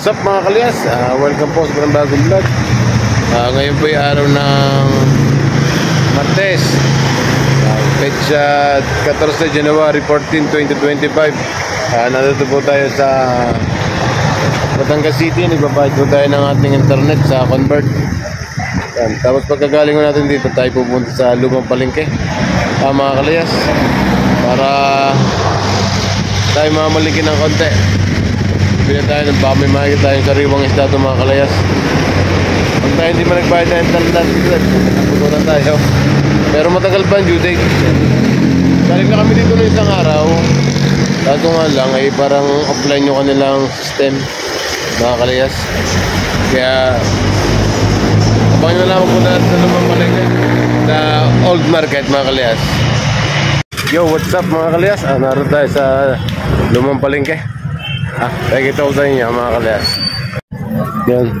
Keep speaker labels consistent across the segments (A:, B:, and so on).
A: What's up mga kalyas? Welcome po sa bagong vlog. Ngayon po ay araw ng Martes, petsa 14 January 14, 2025. Nandito po tayo sa Batangas City. Nagbabayad po tayo ng ating internet sa Convert. Tapos pagkagaling mo natin dito, tayo pupunta sa Lumang Palengke, mga kalyas, para tayo mamalingkin ng konti. Bili tayo ng baka may makikita tayong sariwang isda ito mga kalayas. Pag tayo hindi man nagbayad na internet, naputunan tayo. Pero matagal pa ang due date. Balik na kami dito ng isang araw. Kaso nga lang ay parang offline yung kanilang system mga kalayas. Kaya abang nyo lang po natin sa Lumang Palengke na Old Market mga kalayas. Yo, what's up mga kalayas? Naroon tayo sa Lumang Palengke. Nakikita ko sa inyo mga kalayas. Yan.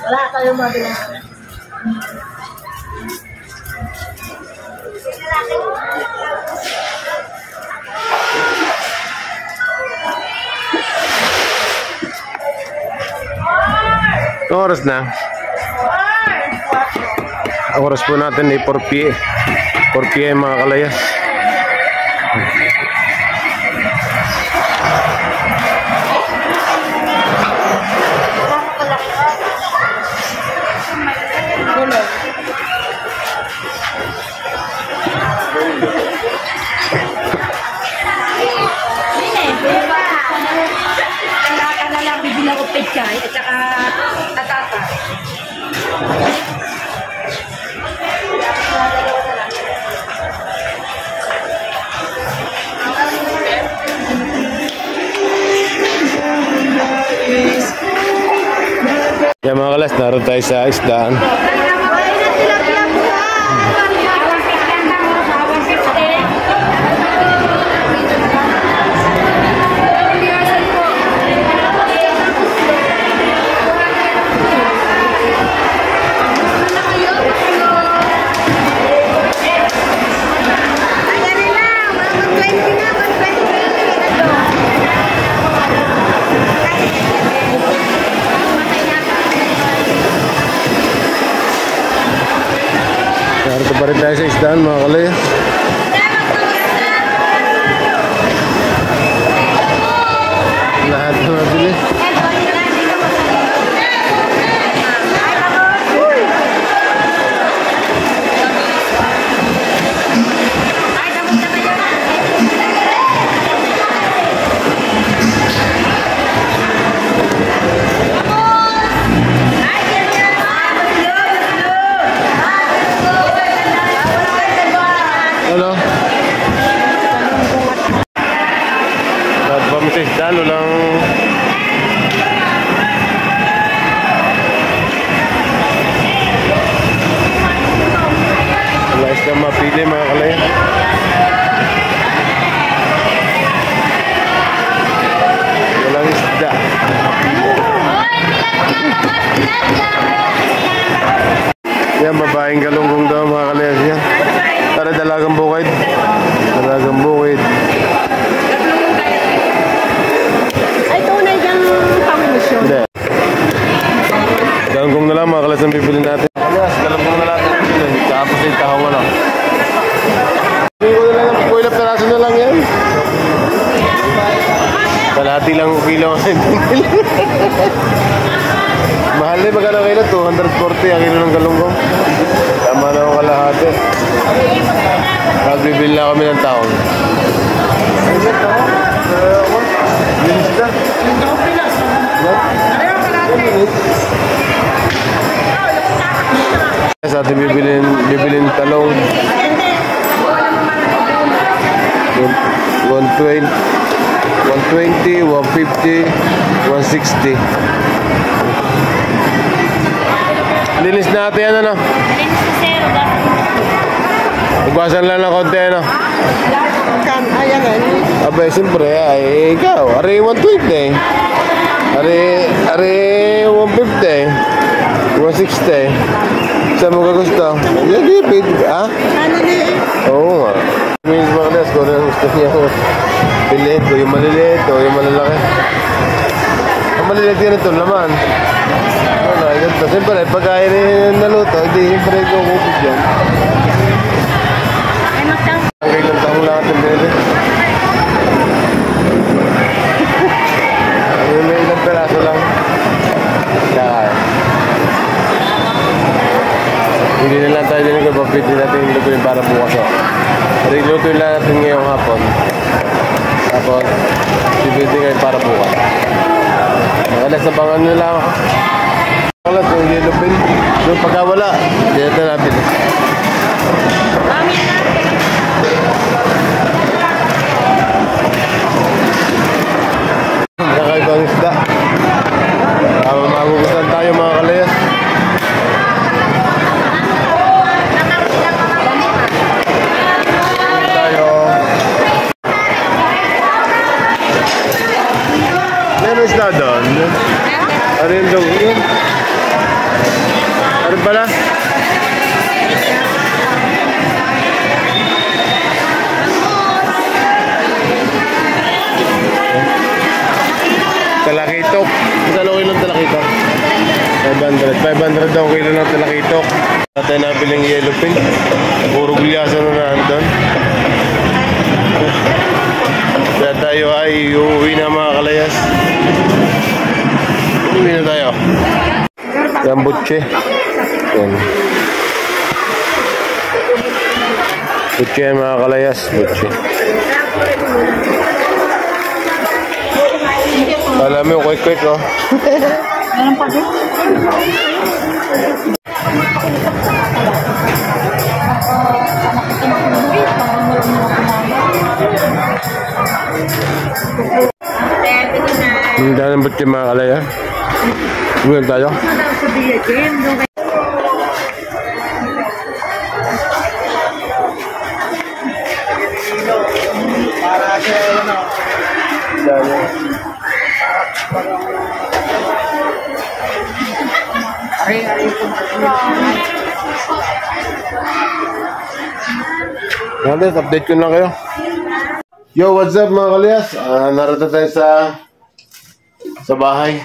B: Wala kayong mabila.
A: Oras na. Ang oras po natin ay 4 PM. 4 PM mga kalayas.
B: At saka tatata.
A: Yan mga kalayas, naroon tayo sa isdaan. Narito pa rin tayo sa isdaan mga kalayas. Lahat na mabili. Hello. Lahat ba mo sa isdaan? Walang wala isda mapili mga kalayas. Walang isda. Yan, babaeng galunggong daw mga kalayas yan. Para dalagang bukid. Dalagang bukid.
B: Ay, tunay kang pamilisyon.
A: Hindi. Galunggong na lang mga kalayas ang bibili natin. Kalayas, galunggong na lang ang bibili. Tapos yung tahong ano. Hindi ko na lang ang kuilap taraso na lang yan. Kalahati lang kilo ang bibili. Mahal na yung magkano kilo? 240 ang kilo ng galunggong. Tama na ang kalahati. Nagbibili na kami ng taong. Sa ating bibilin talong 120, 150, 160. Linis natin yan ano?
B: Linis na zero ba?
A: Nagbasan lang ng konti ano?
B: Ayan nga.
A: Abay, siyempre, ay ikaw. Ari 120. Ari 150. 160. Saan mo gusto? Hindi, pwede ka.
B: Ano na eh?
A: Oo nga. Minsan mga kalias, kung ano gusto niya piliin ko, yung maliliit o yung malalaki. Ang maliliit yan ito naman. Ano, ganito. Siyempre, pagkain naluto, hindi, siyempre, kukupit yan. Ang kailang taong lahat yung pinili. May ilang peraso lang. Kaya. Hindi na lang tayo din ito. Pwede natin lutuin para bukas. Lutuin lang natin ngayong hapon. Tapos, pwede ngayon para bukas. Makalas na bangan nyo lang. Makalas yung yellow pin. Yung pagkawala, hindi natin nabili. Kakaibang isda. Magugusan tayo mga kalayas. Tayo. Meron isda doon. Ano yung dog yun? Ano pala? Talakitok. Magkano kilo ng talakitok? 500. 500 daw kilo ng talakitok. Natin nabiling yellow pin. Puro gulyasan na nandun. Kaya tayo ay uuwi na mga kalayas. Uuwi na tayo. Yan butche. Yan. Butche yan mga kalayas. Butche. Alam mo, quick oh.
B: Meron pa din?
A: Hindi na ba't yung mga kalaya? Uwi tayo? Kalayas, update ko lang kayo. Yo, what's up mga kalayas? Narito tayo sa bahay.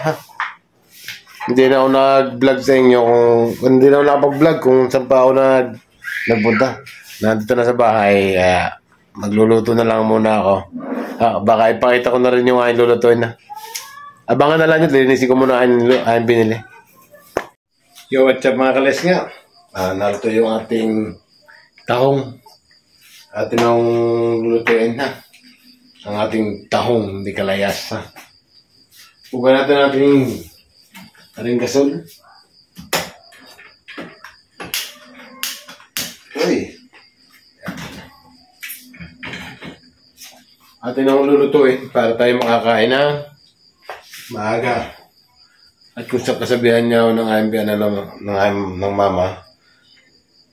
A: Hindi na ako nag-vlog sa inyo kung hindi na ako nakapag-vlog kung saan pa ako nagpunta. Nandito na sa bahay. Magluluto na lang muna ako. Baka ipakita ko na rin yung aking lulutuin na. Abangan na lang yun. Linisin ko muna aking binili. Yo, what's up mga kalayas nga? Narito yung ating tahong. Atin ang lulutuin na. Ang ating tahong, hindi kalayas. Huwag natin ating gasol. Uy. Atin ang lulutuin para tayo makakain ng maaga. At kung sa kasabihan niya ng mama,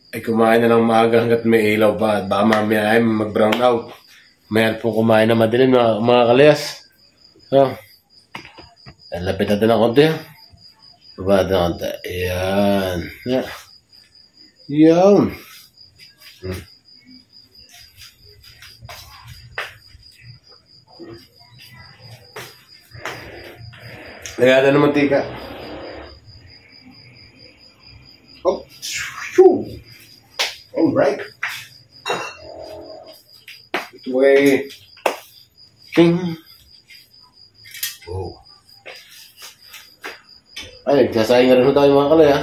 A: ay kumain na ng maaga hanggat may ilaw pa at baka mamaya ay mag-brown out. Mayan po kumain na madilim mga kalayas. Lapit natin ng konti. Baba natin ng konti. Ayan. Yan. Lagyan ng mantika. Oh, shoo. Alright. Ito ay ting. Oh. Ay, nagsasayang na rin tayo mga kalaya.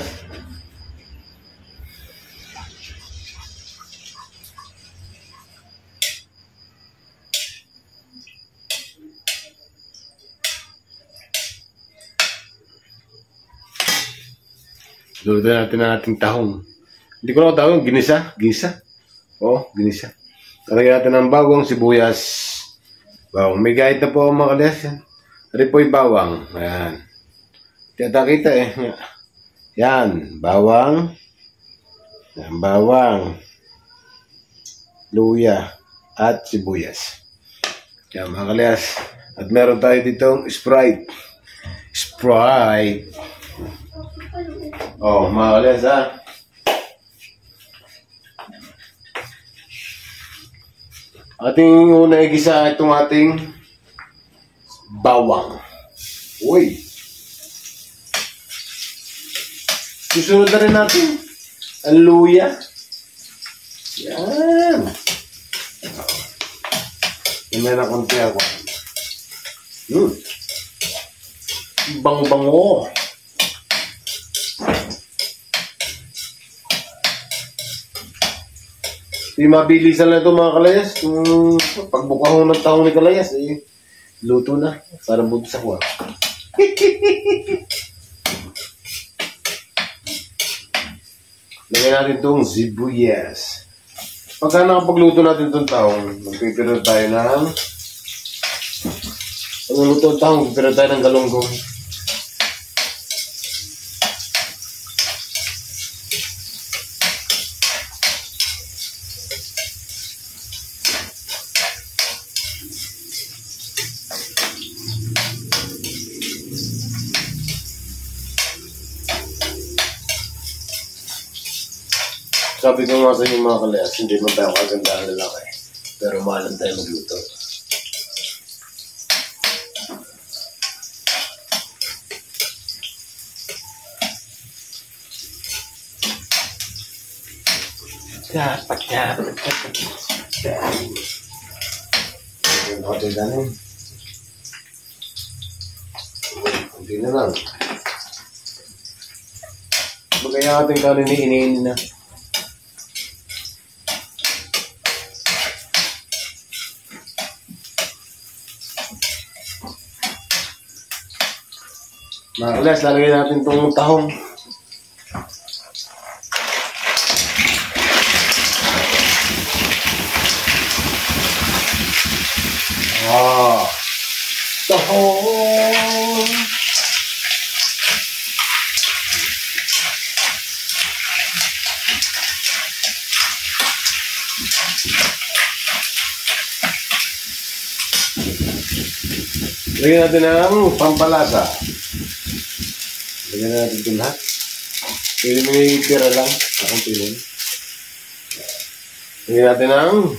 A: Lulutin natin ang ating tahong. Hindi ko lang tahong, ginisa. Oo, ginisa. Talagyan natin ng bawang, sibuyas. Bawang. May gahit na po ang mga kalayas. Ari po yung bawang. Ayan. Kita eh. Yan. Bawang. Yan, bawang. Luya. At sibuyas. Yan mga kalayas. At meron tayo ditong Sprite. Oh, mga kalayas ha. Ating una igisa itong ating bawang. Uy! Susunod na rin natin ang luya. Yan. Tingnan na konti ako. Bang-bango. Di mabilisan lang ito mga kalayas. Pagbuka ko ng taong ni kalayas, luto na. Para buti sa kuha. Lagyan natin itong sibuyas. Pagka nakapagluto natin itong taong, magpipiro tayo ng... Pag luto ang taong, magpipiro tayo ng galunggong. Sabi ko nga sa inyo mga kalayas, hindi mo tayo kagandahan lalaki. Pero mahalan tayo magluto. Dapat. Hindi na lang. Magkaya ating kanin iniin na. Mga kalayas, lalagay natin itong tahong. Tahong! Lagyan natin ang pampalasa. Lagyan natin ito lahat. Pwede may pira lang. Akong piling. Lagyan natin ang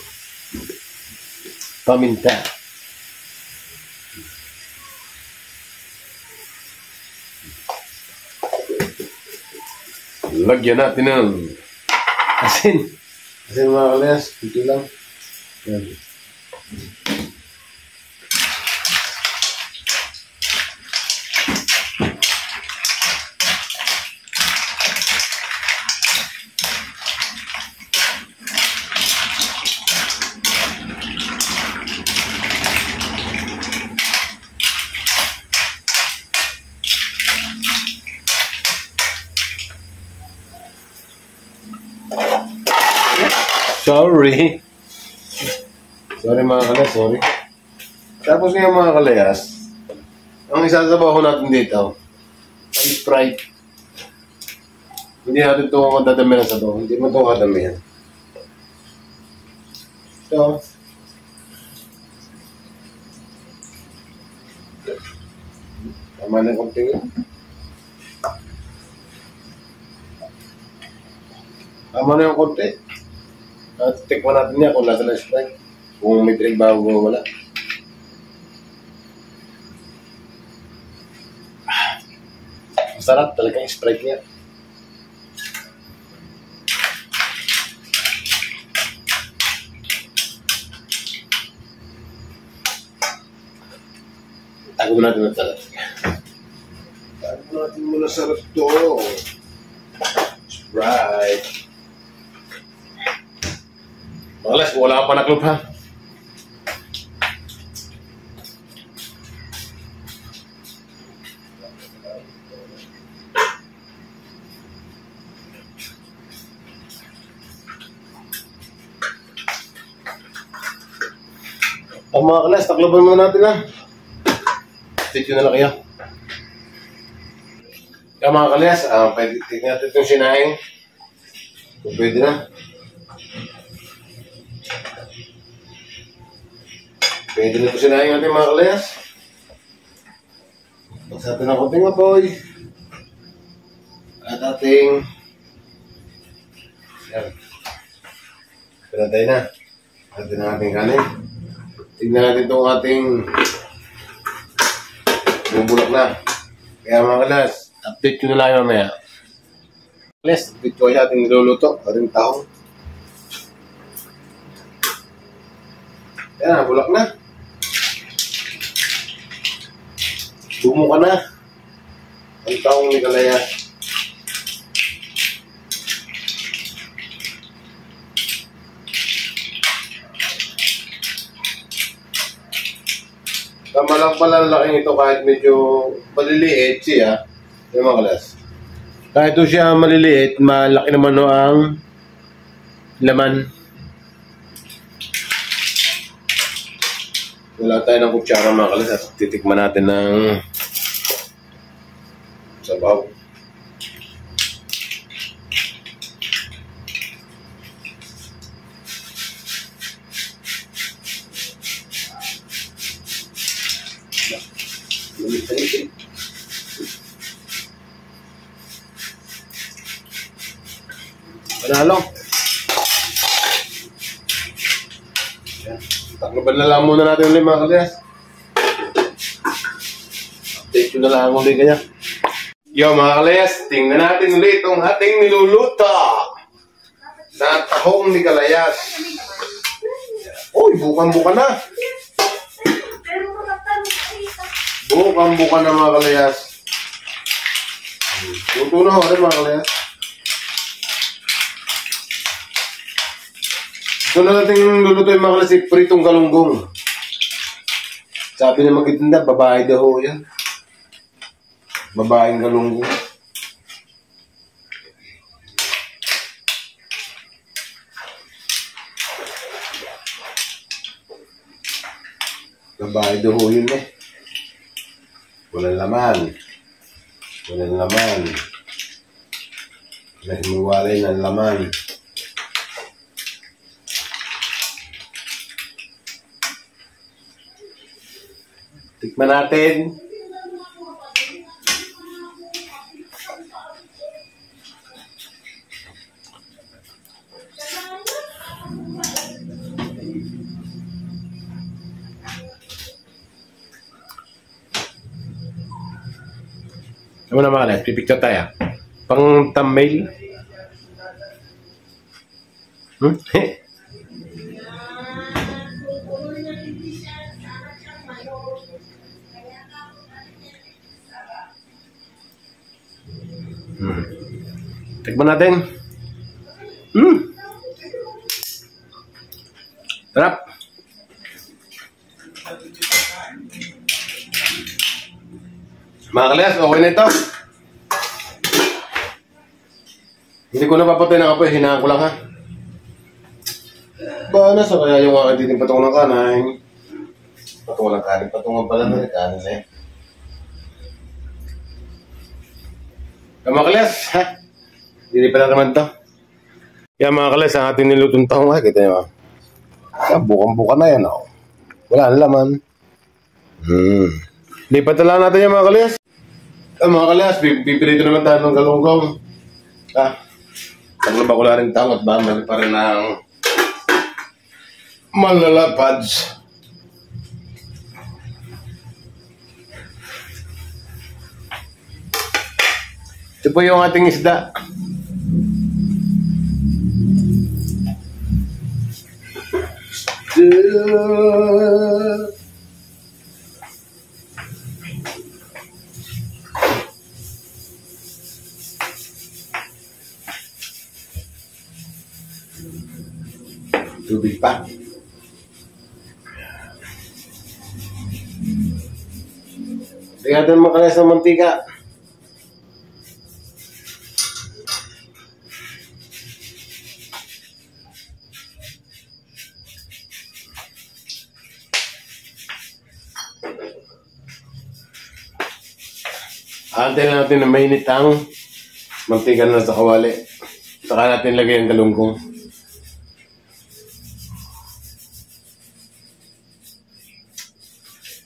A: paminta. Lagyan natin ng asin. Asin mga kalayas. Ito lang. Yan. Sorry mga kalayas, sorry. Tapos ngayon mga kalayas, ang isasabaw ko natin dito ay Sprite. Hindi natin ito madadamihan sa sabaw. Hindi mo ito kadamihan. Ito. Tama na yung konting yun. Tama na yung konti. At tikman natin niya kung nasa na Sprite. Kung may drink bago wala. Masarap talaga yung Sprite niya. Tago natin ang sarap. Tago natin muna sarap to. Sprite. Makalas, wala ka pa na club ha. Ang mga kalas, takloban muna natin ha. Stay tuned na lang kayo. Kaya mga kalas, pwede tignan natin itong sinaing. Kung pwede na. Pwede na ito sinaing natin mga kalas. Pagsatin ng konting apoy. At ating yan. Pinatay na. Atin ang ating kanin. Tignan natin itong ating bubulok na. Kaya mga kalas, update ko na lang mamaya. Kalas, update ko siya ating niluluto. Ating tahong. Yan, bulak na. Bumuka na. Ang tahong ni Kalaya. Tama lang pala laking ito kahit medyo maliliit siya. Yung mga kalas. Kahit ito siya maliliit, malaki naman no ang laman. Wala tayo ng kutsara mga kalas at titikman natin ng sabaw. Panalo. Takloban na lang muna natin ulit mga kalas. Update ko na lang ulit kanya. Yo mga kalayas, tingnan natin ulit itong ating niluluto na tahong ni Kalayas. Uy, bukang-buka na. Bukang-buka na mga Kalayas. Luto na ako rin mga Kalayas. Ito na natin luluto yung mga Kalayas, pritong galunggong. Sabi na magtitinda, babae daw ho yan. Babaeng galunggong. Babae daw ho yun eh. Walang laman. Walang laman. Nahimuwalay ng laman. Tikman natin. Ano naman ka na? Pipicture tayo. Pang thumbnail. Tikman natin. Sarap. Mga Kalayas, okay na ito. Hindi ko napapatay ng apoy, hinaan ko lang ha. Ba, nasa kaya yung aking titing patong ng kanin? Patong ng kanin, patungan pala na kanin eh. Mga Kalayas, ha? Hindi pa lang naman ito. Yan mga Kalayas, ang ating nilutong tahong ha, kita nyo ha. Yan, bukang-buka na yan oh. Wala ang laman. Lipat na lang natin yung mga Kalayas. Mga Kalayas, pipirito naman tayo ng galunggong. Naglaba ko lang rin tao at bamali pa rin ng malalapads. Ito po yung ating isda. Tubig pa. Lagyan natin mga Kalayas ng mantika. Antayin na natin na mainit ang mantika na sa kawali. Saka natin lagay ang galunggong.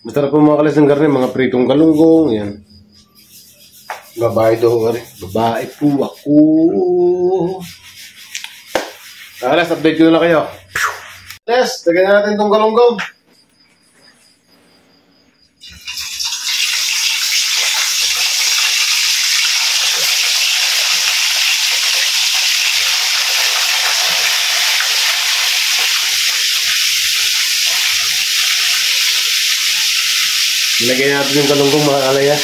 A: Masarap po mga Kalayas ng garne, mga pritong galunggong, yan. Babae daw nga rin. Babae po ako. Alas, update ko na lang kayo. Yes, tagay natin itong galunggong. Ilagay natin yung galunggong mga kalaya.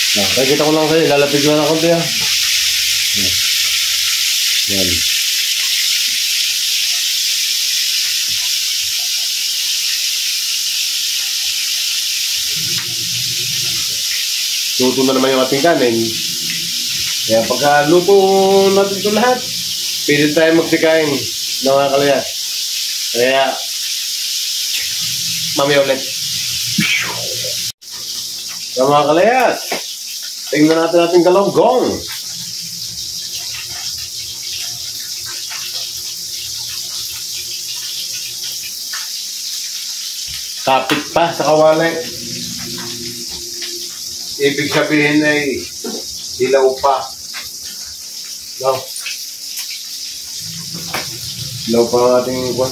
A: Nakikita ko lang sa'yo, lalapit ko na ng konti. Yan. Luto na naman yung ating kanin. Kaya pagka luto natin ito lahat, pwede tayo magsikain ng mga kalaya. Kaya, mamaya ulit. So mga kalayas, tingnan natin ating galunggong. Kapit pa sa kawali. Ibig sabihin ay hilaw pa. No? Hilaw pa ang ating kwan.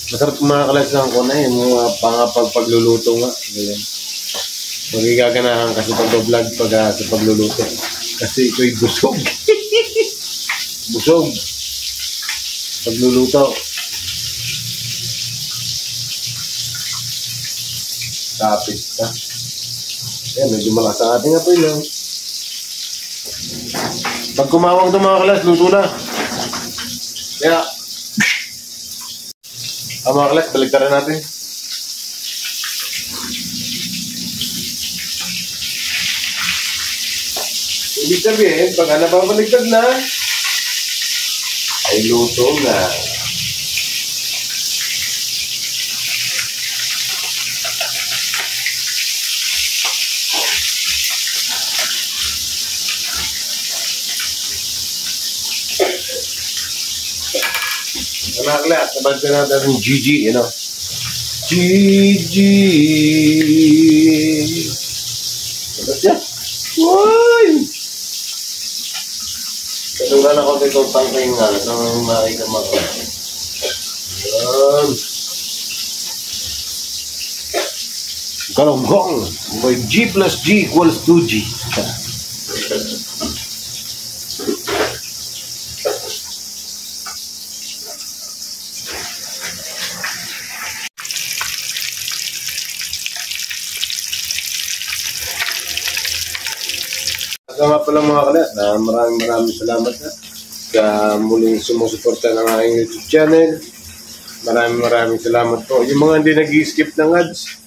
A: Masarap mga kalayas ko na yun, mga pagluluto nga. Ganyan. Magigaganahan kasi pag-vlog sa pagluluto. Kasi ito'y busog. Busog. Pagluluto. Kapit ka. Ayan, medyo malakas ang ating apoy lang. Pag kumawang ito mga kalayas, luto na. Kaya, mga kalayas, baligtaran natin. Ibig sabihin, pag nababaligtad na, ay luto na. Mga kalayas, nabansin natin yung GG, you know? GG. Sabat yan. Uy! Kadulan ako itong tangkay nga nang makikita mga. Yan. Galunggong by G plus G equals 2G. Nga pala mga kalayas, maraming salamat sa muling sumusuporta ng aking YouTube channel. Maraming salamat po. Yung mga hindi nag-skip ng ads,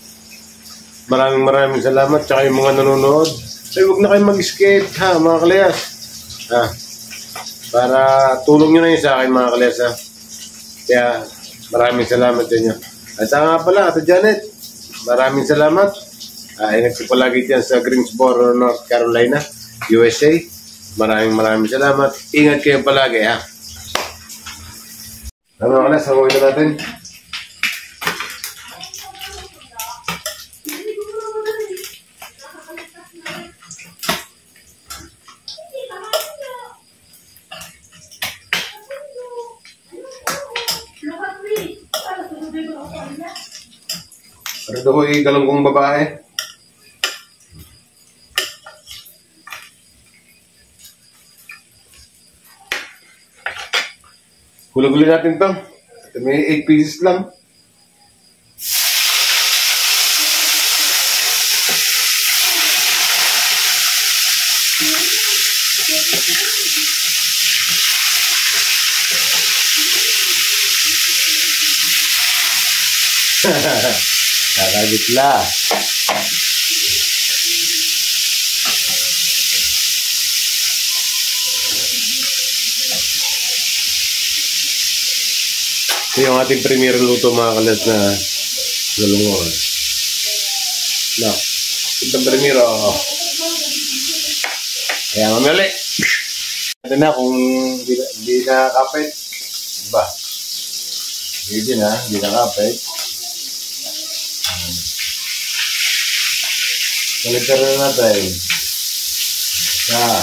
A: maraming salamat. Tsaka yung mga nanonood, ay huwag na kayo mag-skip ha mga kalayas. Para tulong nyo na yun sa akin mga kalayas ha. Kaya maraming salamat sa inyo. At nga pala, Ate Janet, maraming salamat. Ingat ko palagi dyan sa Greensboro, North Carolina, USA. Maraming salamat. Ingat kayo palagi ha. Ano ka na, sabuhin na natin. Pero ito ko galunggong babae. Gulog-gulog natin ito. Ito may 8 pieces lang. Kakagitla. Ito yung ating premier luto mga kalat na galunggong. No. Itong premier kaya mamali. Ito na kung hindi na kapit. Diba? Hindi na, hindi na kapit. Baliktad na natin. Yan.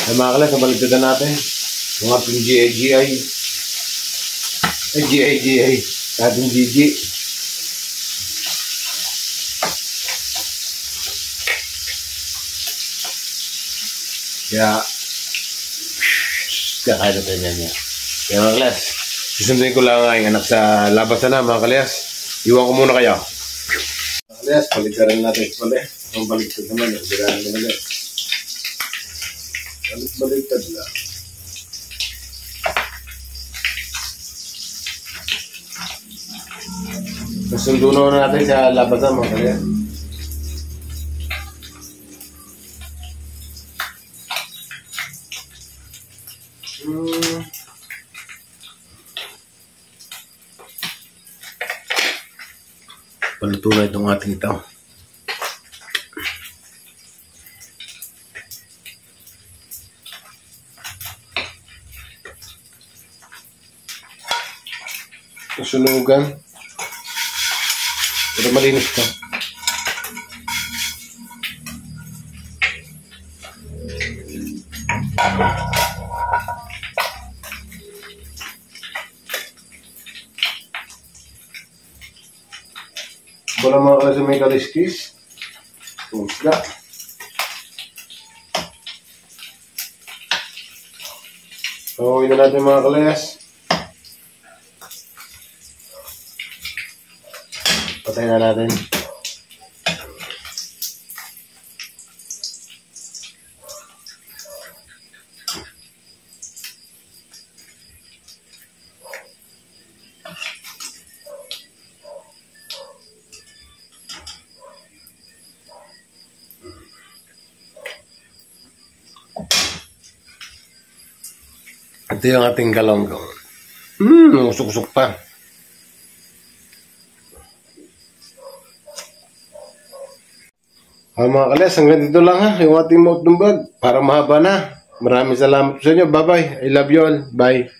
A: Ay mga kalas, nabaligtadan natin yung ating GI. Ay, GI. Ating GG. Kaya, kakain na tayo niya. Kaya mga kalas, susunduin ko lang ang anak sa labasan na mga kalas. Iwan ko muna kayo. Mga kalas, paligtaran natin pala. Ang baligtad naman, bigyan naman yan. Baligtad lang. Nasundo na natin sa labasan mga kalas. Paluto na itong ating ito. Sunugan. Pero malinis ito. Wala mga kasi may kaliskis. Pusga. Pawawin na natin mga kalayas. Patayin na natin. Ito yung ating galonggong. Usok-usok pa. Mga kalas, hanggang dito lang ha, yung ating mukbang. Para mahaba na. Maraming salamat sa inyo. Bye-bye. I love you all. Bye.